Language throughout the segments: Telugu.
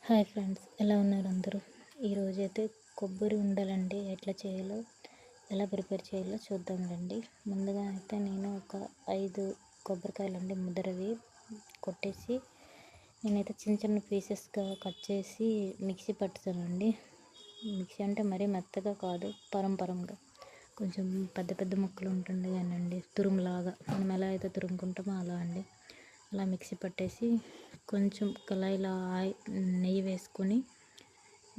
హాయ్ ఫ్రెండ్స్, ఎలా ఉన్నారు అందరూ? ఈరోజైతే కొబ్బరి ఉండలండి ఎట్లా చేయాలో, ఎలా ప్రిపేర్ చేయాలో చూద్దాం రండి. ముందుగా అయితే నేను ఒక 5 కొబ్బరికాయలండి ముదరవి కొట్టేసి నేనైతే చిన్న చిన్న పీసెస్గా కట్ చేసి మిక్సీ పట్టుతానండి. మిక్సీ అంటే మరీ మెత్తగా కాదు, పరంగా కొంచెం పెద్ద పెద్ద ముక్కలు ఉంటుంది కానండి, తురుములాగా మనం ఎలా అయితే తురుముకుంటామో అలా అండి. అలా మిక్సీ పట్టేసి కొంచెం కళాయిలో నెయ్యి వేసుకొని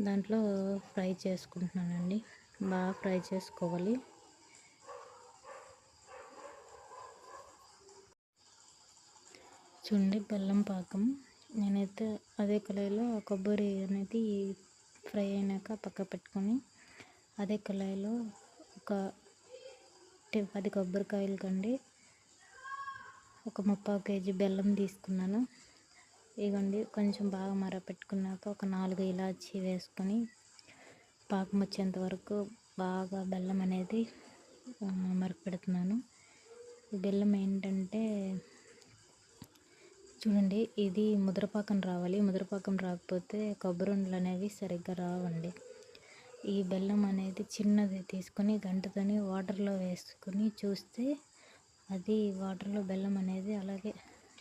దాంట్లో ఫ్రై చేసుకుంటున్నానండి. బాగా ఫ్రై చేసుకోవాలి. చూడండి, బెల్లం పాకం నేనైతే అదే కళాయిలో కొబ్బరి అనేది ఫ్రై అయినాక పక్క పెట్టుకొని అదే కళాయిలో ఒక 10 కొబ్బరికాయలు కండి ఒక 3/4 kg బెల్లం తీసుకున్నాను. ఇవ్వండి, కొంచెం బాగా మరగపెట్టుకున్నాక ఒక 4 ఇలాచీ వేసుకొని పాకం వచ్చేంత వరకు బాగా బెల్లం అనేది మరగపెడుతున్నాను. ఈ బెల్లం ఏంటంటే చూడండి, ఇది ముద్రపాకం రావాలి. ముద్రపాకం రాకపోతే కొబ్బరి ఉండలు అనేవి సరిగ్గా రావండి. ఈ బెల్లం అనేది చిన్నది తీసుకొని గంటతోని వాటర్లో వేసుకొని చూస్తే అది వాటర్లో బెల్లం అనేది అలాగే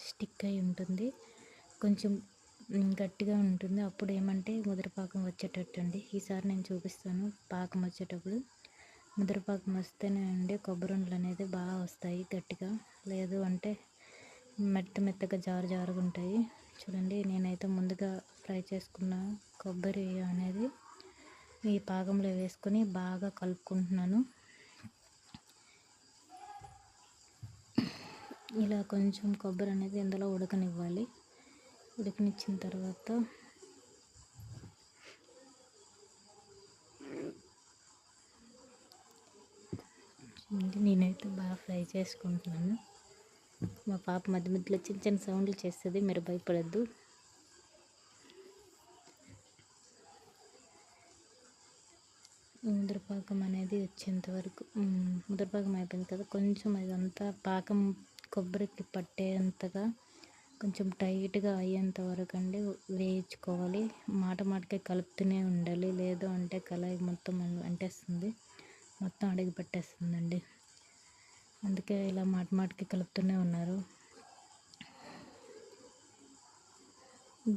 స్టిక్ అయి ఉంటుంది, కొంచెం గట్టిగా ఉంటుంది. అప్పుడు ఏమంటే ముద్రపాకం వచ్చేటట్టు అండి. ఈసారి నేను చూపిస్తాను. పాకం వచ్చేటప్పుడు ముద్రపాకం వస్తేనే అండి కొబ్బరి ఉండలు అనేది బాగా వస్తాయి గట్టిగా, లేదు అంటే మెత్తగా జారుగా ఉంటాయి. చూడండి, నేనైతే ముందుగా ఫ్రై చేసుకున్న కొబ్బరి అనేది ఈ పాకంలో వేసుకొని బాగా కలుపుకుంటున్నాను. ఇలా కొంచెం కొబ్బరి అనేది ఇందులో ఉడకనివ్వాలి. ఉడకనిచ్చిన తర్వాత నేనైతే బాగా ఫ్రై చేసుకుంటున్నాను. మా పాప మధ్య మధ్యలో చిన్న సౌండ్లు చేస్తుంది, మీరు భయపడద్దు. ముద్రపాకం అనేది వచ్చేంత వరకు ముద్రపాకం అయిపోయింది కదా, కొంచెం ఇదంతా పాకం కొబ్బరికి పట్టేంతగా కొంచెం టైట్గా అయ్యేంత వరకు అండి వేయించుకోవాలి. మాటకే కలుపుతూనే ఉండాలి, లేదు అంటే కళాయి మొత్తం అంటేస్తుంది, మొత్తం అడిగి పట్టేస్తుందండి. అందుకే ఇలా మాటకి కలుపుతూనే ఉన్నారు.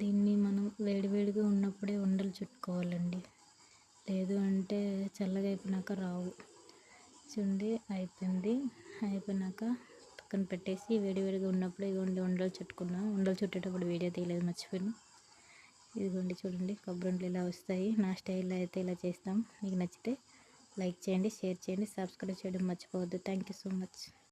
దీన్ని మనం వేడివేడిగా ఉన్నప్పుడే ఉండలు చుట్టుకోవాలండి, లేదు అంటే చల్లగా అయిపోయినాక రావు. చూడండి, అయిపోయినాక పక్కన పెట్టేసి వేడివేడిగా ఉన్నప్పుడు ఇదిగోండి ఉండలు చుట్టుకున్నాను. ఉండలు చుట్టేటప్పుడు వీడియో తీయలేదు, మర్చిపోయాను. ఇదిగోండి చూడండి, కొబ్బరి ఉండలు ఇలా వస్తాయి. నా స్టైల్లో అయితే ఇలా చేస్తాం. మీకు నచ్చితే లైక్ చేయండి, షేర్ చేయండి, సబ్స్క్రైబ్ చేయడం మర్చిపోవద్దు. Thank you so much.